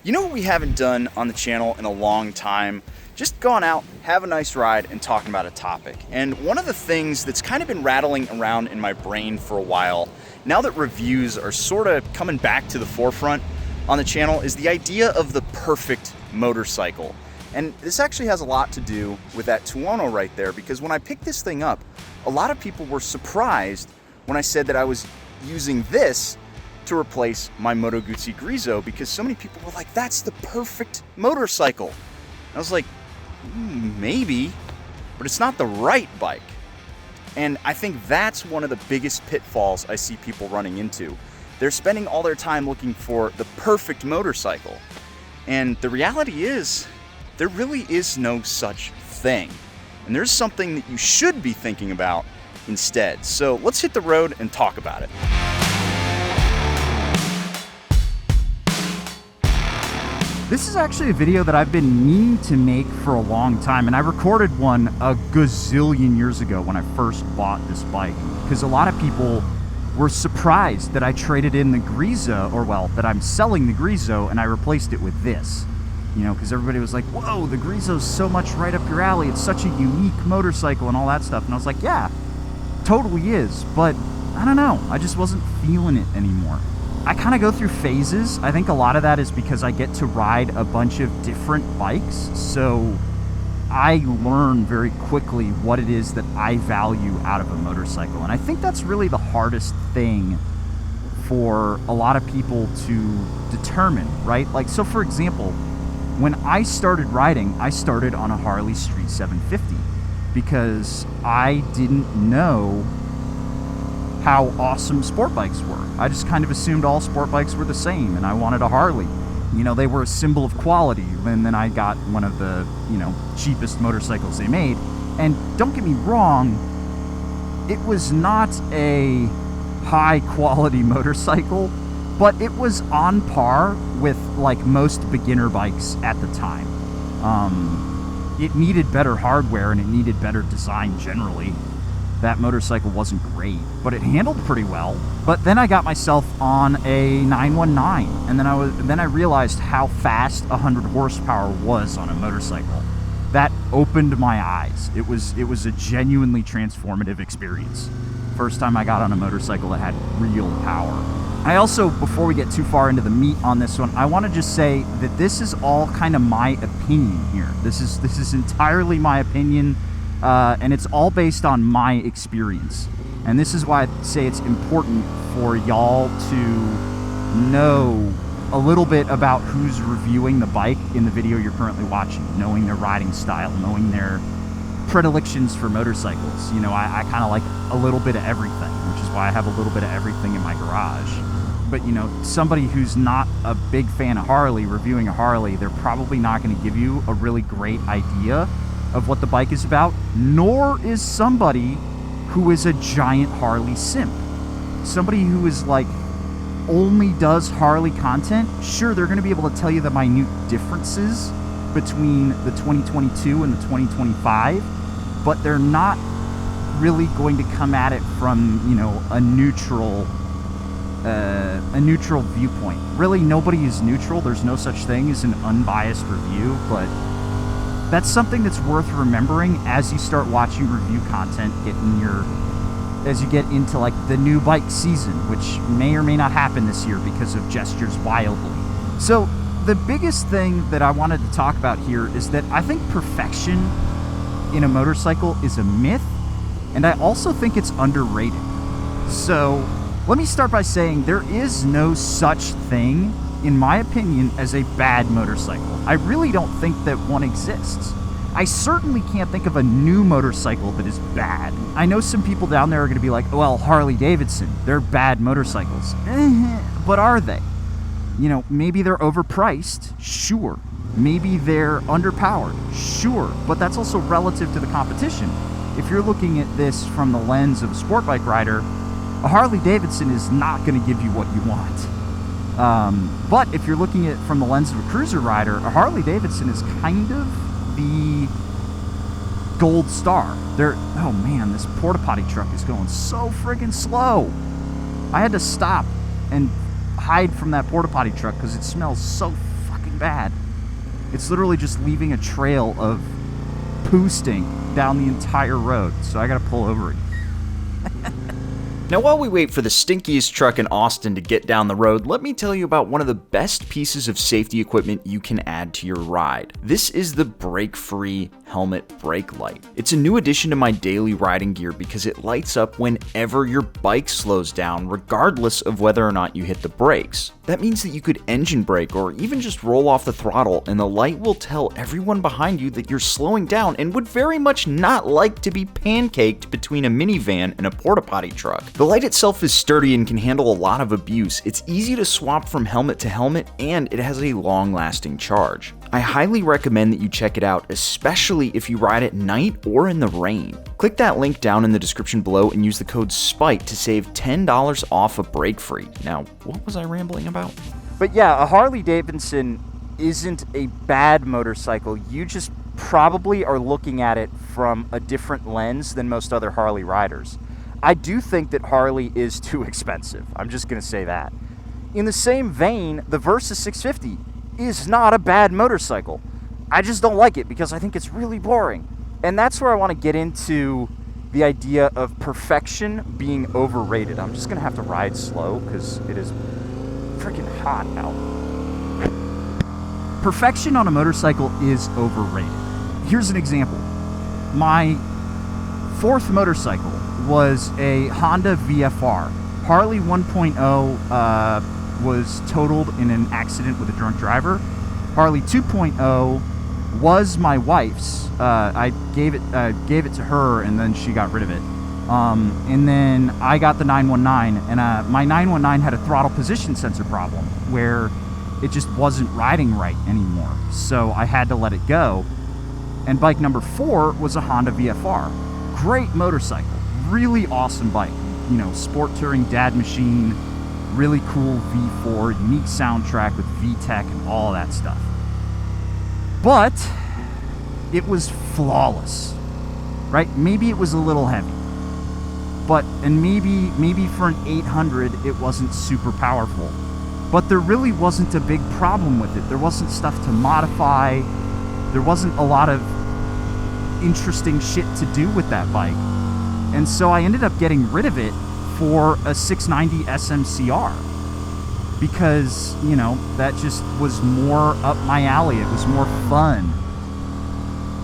You know what we haven't done on the channel in a long time? Just gone out, have a nice ride, and talking about a topic. And one of the things that's kind of been rattling around in my brain for a while, now that reviews are sort of coming back to the forefront on the channel, is the idea of the perfect motorcycle. And this actually has a lot to do with that Tuono right there, because when I picked this thing up, a lot of people were surprised when I said that I was using this to replace my Moto Guzzi Grezzo, because so many people were like, that's the perfect motorcycle. And I was like, maybe, but it's not the right bike. And I think that's one of the biggest pitfalls I see people running into. They're spending all their time looking for the perfect motorcycle. And the reality is, there really is no such thing. And there's something that you should be thinking about instead. So let's hit the road and talk about it. This is actually a video that I've been meaning to make for a long time, and I recorded one a gazillion years ago when I first bought this bike, because a lot of people were surprised that I traded in the Grezzo, or well, that I'm selling the Grezzo and I replaced it with this. You know, because everybody was like, whoa, the Grezzo's so much right up your alley, it's such a unique motorcycle and all that stuff. And I was like, yeah, totally is, but I don't know, I just wasn't feeling it anymore. I kind of go through phases. I think a lot of that is because I get to ride a bunch of different bikes, so I learn very quickly what it is that I value out of a motorcycle. And I think that's really the hardest thing for a lot of people to determine, right? Like, so for example, when I started riding, I started on a Harley Street 750 because I didn't know how awesome sport bikes were. I just kind of assumed all sport bikes were the same, and I wanted a Harley. You know, they were a symbol of quality, and then I got one of the, you know, cheapest motorcycles they made. And don't get me wrong, it was not a high quality motorcycle, but it was on par with like most beginner bikes at the time. It needed better hardware and it needed better design generally. That motorcycle wasn't great, but it handled pretty well. But then I got myself on a 919, and then I realized how fast 100 horsepower was on a motorcycle. That opened my eyes. It was a genuinely transformative experience. First time I got on a motorcycle that had real power. I also, before we get too far into the meat on this one, I want to just say that this is all kind of my opinion here. This is entirely my opinion. And it's all based on my experience. And this is why I say it's important for y'all to know a little bit about who's reviewing the bike in the video you're currently watching, knowing their riding style, knowing their predilections for motorcycles. You know, I kind of like a little bit of everything, which is why I have a little bit of everything in my garage. But, you know, somebody who's not a big fan of Harley reviewing a Harley, they're probably not going to give you a really great idea of what the bike is about, nor is somebody who is a giant Harley simp. Somebody who is like only does Harley content, sure, they're going to be able to tell you the minute differences between the 2022 and the 2025, but they're not really going to come at it from, you know, a neutral viewpoint. Really, nobody is neutral. There's no such thing as an unbiased review, but that's something that's worth remembering as you start watching review content, as you get into like the new bike season, which may or may not happen this year because of Gestures Wildly. So the biggest thing that I wanted to talk about here is that I think perfection in a motorcycle is a myth, and I also think it's underrated. So let me start by saying there is no such thing, in my opinion, as a bad motorcycle. I really don't think that one exists. I certainly can't think of a new motorcycle that is bad. I know some people down there are going to be like, well, Harley Davidson, they're bad motorcycles. But are they? You know, maybe they're overpriced, sure. Maybe they're underpowered, sure. But that's also relative to the competition. If you're looking at this from the lens of a sport bike rider, a Harley Davidson is not going to give you what you want. But if you're looking at it from the lens of a cruiser rider, a Harley Davidson is kind of the gold star. Oh man, this porta potty truck is going so friggin' slow. I had to stop and hide from that porta potty truck because it smells so fucking bad. It's literally just leaving a trail of poo stink down the entire road, so I gotta pull over it. Now, while we wait for the stinkiest truck in Austin to get down the road, let me tell you about one of the best pieces of safety equipment you can add to your ride. This is the brake-free helmet brake light. It's a new addition to my daily riding gear because it lights up whenever your bike slows down, regardless of whether or not you hit the brakes. That means that you could engine brake or even just roll off the throttle, and the light will tell everyone behind you that you're slowing down and would very much not like to be pancaked between a minivan and a porta-potty truck. The light itself is sturdy and can handle a lot of abuse. It's easy to swap from helmet to helmet, and it has a long-lasting charge. I highly recommend that you check it out, especially if you ride at night or in the rain. Click that link down in the description below and use the code SPIKE to save $10 off of Brake Free. Now, what was I rambling about? But yeah, a Harley Davidson isn't a bad motorcycle. You just probably are looking at it from a different lens than most other Harley riders. I do think that Harley is too expensive. I'm just going to say that. In the same vein, the Versa 650 is not a bad motorcycle. I just don't like it because I think it's really boring. And that's where I want to get into the idea of perfection being overrated. I'm just going to have to ride slow because it is freaking hot out. Perfection on a motorcycle is overrated. Here's an example. My fourth motorcycle was a Honda VFR. Harley 1.0 was totaled in an accident with a drunk driver. Harley 2.0 was my wife's. I gave it to her, and then she got rid of it. And then I got the 919, and my 919 had a throttle position sensor problem where it just wasn't riding right anymore. So I had to let it go. And bike number 4 was a Honda VFR. Great motorcycle, really awesome bike. You know, sport touring dad machine, really cool V4, unique soundtrack with VTEC and all that stuff. But it was flawless, right? Maybe it was a little heavy, and maybe for an 800 it wasn't super powerful, but there really wasn't a big problem with it. There wasn't stuff to modify. There wasn't a lot of interesting shit to do with that bike. And so I ended up getting rid of it for a 690 smc-r because, you know, that just was more up my alley. It was more fun.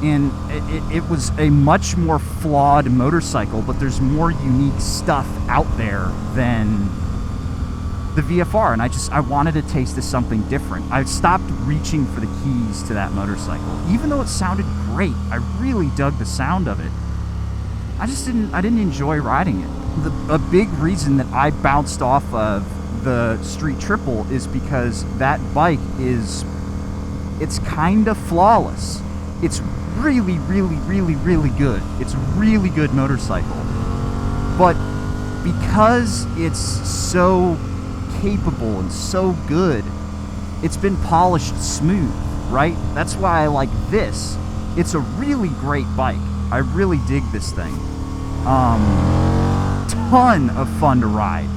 And it was a much more flawed motorcycle, but there's more unique stuff out there than the VFR. And I wanted a taste of something different. I stopped reaching for the keys to that motorcycle. Even though it sounded great, I really dug the sound of it. I didn't enjoy riding it. A big reason that I bounced off of the Street Triple is because that bike it's kind of flawless. It's really, really, really, really good. It's a really good motorcycle. But because it's so capable and so good, it's been polished smooth, right? That's why I like this. It's a really great bike. I really dig this thing. Ton of fun to ride,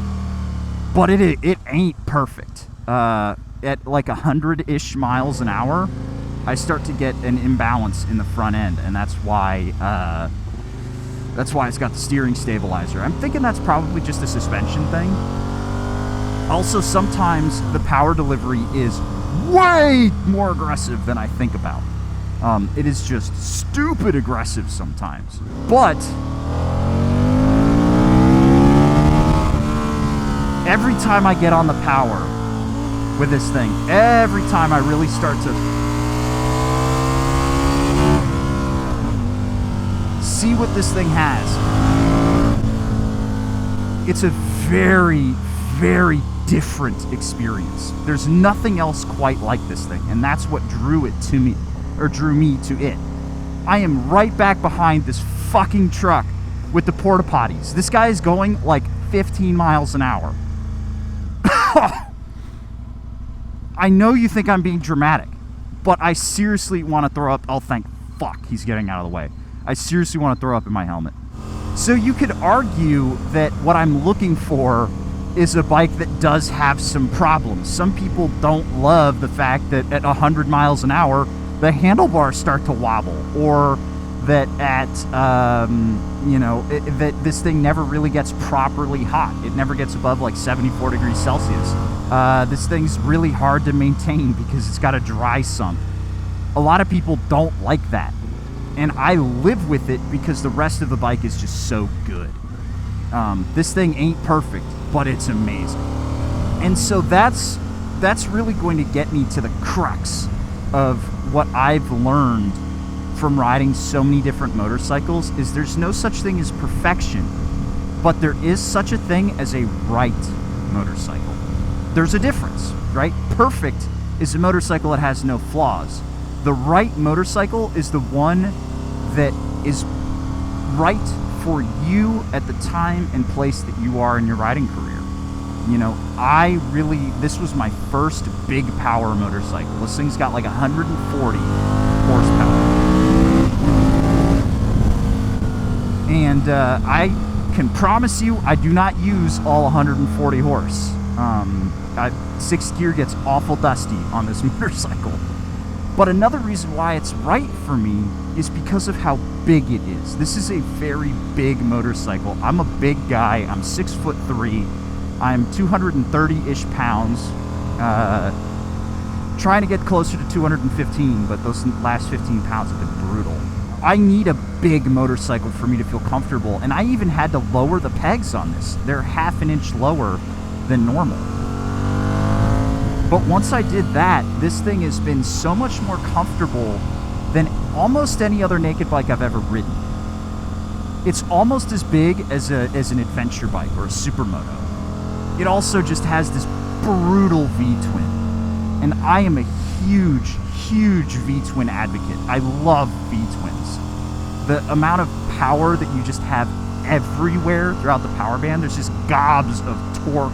but it ain't perfect. At like 100-ish miles an hour, I start to get an imbalance in the front end, and that's why it's got the steering stabilizer. I'm thinking that's probably just a suspension thing. Also, sometimes the power delivery is way more aggressive than I think about. It is just stupid aggressive sometimes, but every time I get on the power with this thing, every time I really start to see what this thing has, it's a very, very different experience. There's nothing else quite like this thing, and that's what drew me to it. I am right back behind this fucking truck with the porta potties. This guy is going like 15 miles an hour. I know you think I'm being dramatic, but I seriously want to throw up. Oh, thank fuck, he's getting out of the way. I seriously want to throw up in my helmet. So you could argue that what I'm looking for is a bike that does have some problems. Some people don't love the fact that at 100 miles an hour, the handlebars start to wobble, or that that this thing never really gets properly hot. It never gets above like 74 degrees Celsius. This thing's really hard to maintain because it's got a dry sump. A lot of people don't like that. And I live with it because the rest of the bike is just so good. This thing ain't perfect, but it's amazing. And so that's really going to get me to the crux of what I've learned from riding so many different motorcycles, is there's no such thing as perfection, but there is such a thing as a right motorcycle. There's a difference, right? Perfect is a motorcycle that has no flaws. The right motorcycle is the one that is right for you at the time and place that you are in your riding career. This was my first big power motorcycle. This thing's got like 140 horsepower. And I can promise you, I do not use all 140 horse. Sixth gear gets awful dusty on this motorcycle. But another reason why it's right for me is because of how big it is. This is a very big motorcycle. I'm a big guy. I'm 6'3". I'm 230-ish pounds. Trying to get closer to 215, but those last 15 pounds have been brutal. I need a big motorcycle for me to feel comfortable, and I even had to lower the pegs on this. They're half an inch lower than normal. But once I did that, this thing has been so much more comfortable than almost any other naked bike I've ever ridden. It's almost as big as an adventure bike or a supermoto. It also just has this brutal V-twin. And I am a huge, huge V-twin advocate. I love V-twins. The amount of power that you just have everywhere throughout the power band, there's just gobs of torque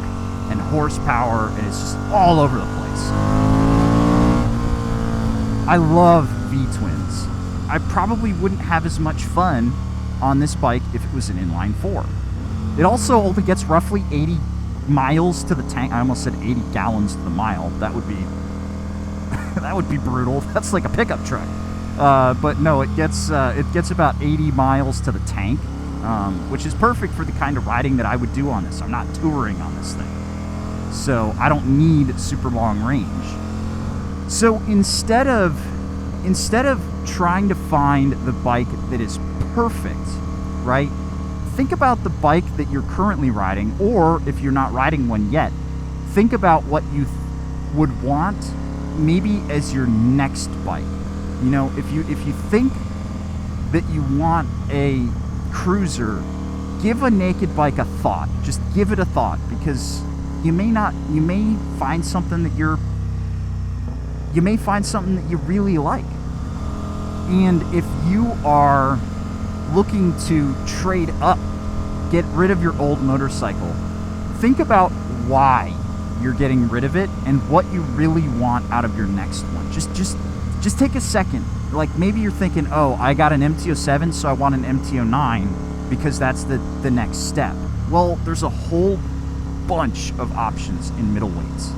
and horsepower, and it's just all over the place. I love V-twins. I probably wouldn't have as much fun on this bike if it was an inline 4. It also only gets roughly 80 miles to the tank. I almost said 80 gallons to the mile. That would be that would be brutal. That's like a pickup truck. But no, it gets about 80 miles to the tank, which is perfect for the kind of riding that I would do on this. I'm not touring on this thing, so I don't need super long range. So instead of trying to find the bike that is perfect, right? Think about the bike that you're currently riding, or if you're not riding one yet, think about what you would want maybe as your next bike. You know, if you think that you want a cruiser, give a naked bike a thought. Just give it a thought, because you may find something that you really like. And if you are looking to trade up, get rid of your old motorcycle, think about why you're getting rid of it and what you really want out of your next one. Just take a second. Like, maybe you're thinking, oh, I got an MT-07, so I want an MT-09 because that's the next step. Well, there's a whole bunch of options in middleweights.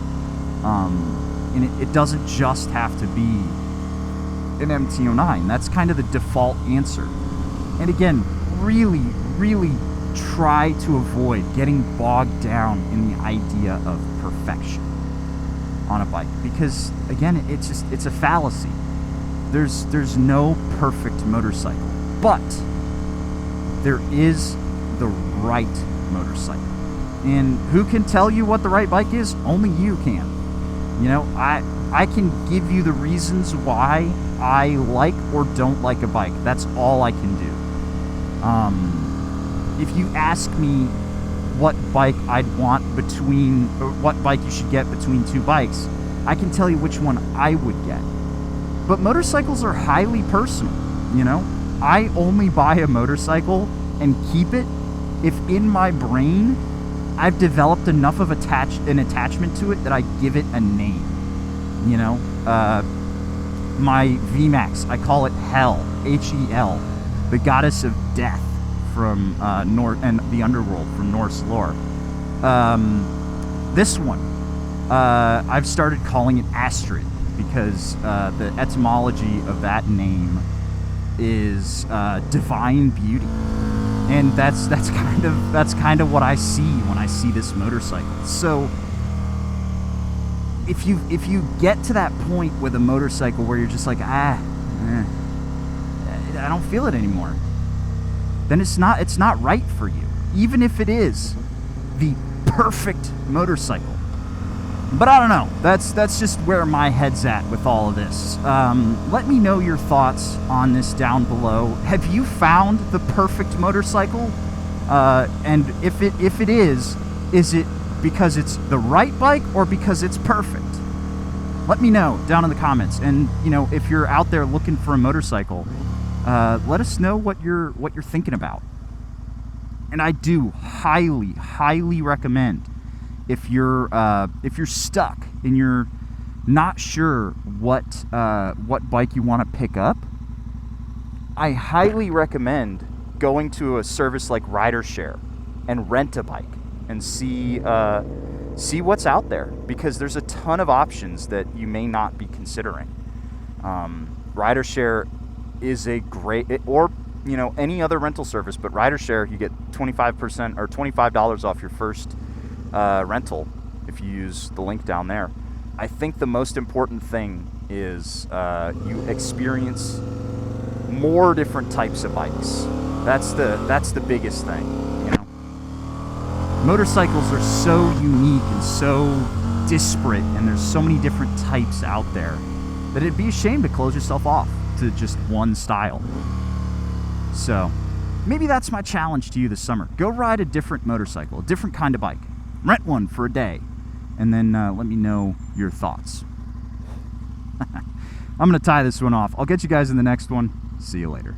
And it doesn't just have to be an MT-09. That's kind of the default answer. And again, really, really try to avoid getting bogged down in the idea of perfection on a bike, because again, it's a fallacy. There's no perfect motorcycle, but there is the right motorcycle. And who can tell you what the right bike is? Only you can. You know, I can give you the reasons why I like or don't like a bike. That's all I can do. If you ask me what bike I'd want or what bike you should get between two bikes, I can tell you which one I would get. But motorcycles are highly personal, you know? I only buy a motorcycle and keep it if in my brain I've developed enough of an attachment to it that I give it a name. You know, my VMAX, I call it Hel, H-E-L, the goddess of death from and the underworld from Norse lore. This one, I've started calling it Astrid because the etymology of that name is divine beauty, and that's kind of what I see when I see this motorcycle. So if you get to that point with a motorcycle where you're just like, I don't feel it anymore, then it's not right for you, even if it is the perfect motorcycle. But I don't know. That's just where my head's at with all of this. Let me know your thoughts on this down below. Have you found the perfect motorcycle? And if it is it because it's the right bike or because it's perfect? Let me know down in the comments. And if you're out there looking for a motorcycle, let us know what you're thinking about. And I do highly recommend, if you're stuck and you're not sure what bike you want to pick up, I highly recommend going to a service like RiderShare and rent a bike and see what's out there, because there's a ton of options that you may not be considering. RiderShare is a great, or any other rental service, but RiderShare, you get 25% or $25 off your first rental if you use the link down there. I think the most important thing is you experience more different types of bikes. That's the biggest thing. Motorcycles are so unique and so disparate, and there's so many different types out there that it'd be a shame to close yourself off to just one style. So maybe that's my challenge to you this summer. Go ride a different motorcycle, a different kind of bike. Rent one for a day, and then let me know your thoughts. I'm going to tie this one off. I'll get you guys in the next one. See you later.